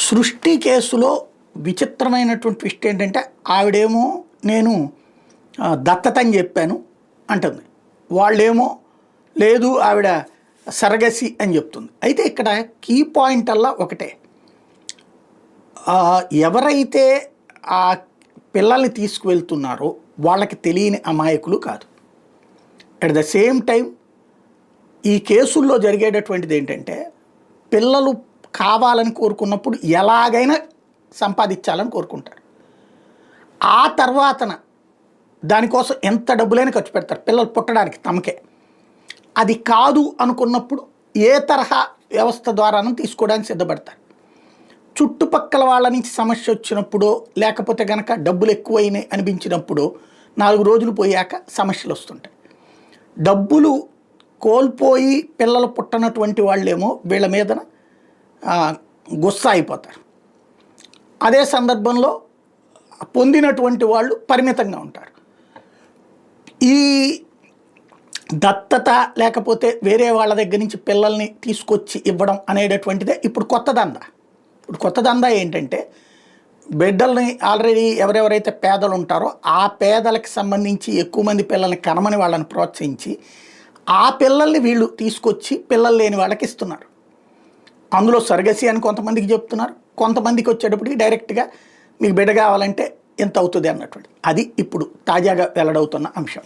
సృష్టి కేసులో విచిత్రమైనటువంటి ట్విస్ట్ ఏంటంటే ఆవిడేమో నేను దత్తత అని చెప్పాను అంటుంది, వాళ్ళేమో లేదు ఆవిడ సరగసి అని చెప్తుంది. అయితే ఇక్కడ కీ పాయింట్ అల్లా ఒకటే, ఎవరైతే ఆ పిల్లల్ని తీసుకువెళ్తున్నారో వాళ్ళకి తెలియని అమాయకులు కాదు. అట్ ద సేమ్ టైం ఈ కేసుల్లో జరిగేటటువంటిది ఏంటంటే పిల్లలు కావాలని కోరుకున్నప్పుడు ఎలాగైనా సంపాదించాలని కోరుకుంటారు. ఆ తర్వాతన దానికోసం ఎంత డబ్బులైనా ఖర్చు పెడతారు పిల్లలు పుట్టడానికి తమకే. అది కాదు అనుకున్నప్పుడు ఏ తరహా వ్యవస్థ ద్వారానూ తీసుకోవడానికి సిద్ధపడతారు. చుట్టుపక్కల వాళ్ళ నుంచి సమస్య వచ్చినప్పుడు, లేకపోతే కనుక డబ్బులు ఎక్కువైనాయి అనిపించినప్పుడు 4 రోజులు పోయాక సమస్యలు వస్తుంటాయి. డబ్బులు కోల్పోయి పిల్లలు పుట్టనటువంటి వాళ్ళేమో వీళ్ళ మీదన గుస్సా అయిపోతారు. అదే సందర్భంలో పొందినటువంటి వాళ్ళు పరిమితంగా ఉంటారు. ఈ దత్తత లేకపోతే వేరే వాళ్ళ దగ్గర నుంచి పిల్లల్ని తీసుకొచ్చి ఇవ్వడం అనేటటువంటిదే ఇప్పుడు కొత్త దందా. ఇప్పుడు కొత్త దందా ఏంటంటే బిడ్డల్ని ఆల్రెడీ ఎవరెవరైతే పేదలు ఉంటారో ఆ పేదలకు సంబంధించి ఎక్కువ మంది పిల్లల్ని కనమని వాళ్ళని ప్రోత్సహించి ఆ పిల్లల్ని వీళ్ళు తీసుకొచ్చి పిల్లలు లేని వాళ్ళకి ఇస్తున్నారు. అందులో సర్గసి అని కొంతమందికి చెప్తున్నారు, కొంతమందికి వచ్చేటప్పటికి డైరెక్ట్గా మీకు బిడ్డ కావాలంటే ఎంత అవుతుంది అన్నటువంటి అది ఇప్పుడు తాజాగా వెల్లడవుతున్న అంశం.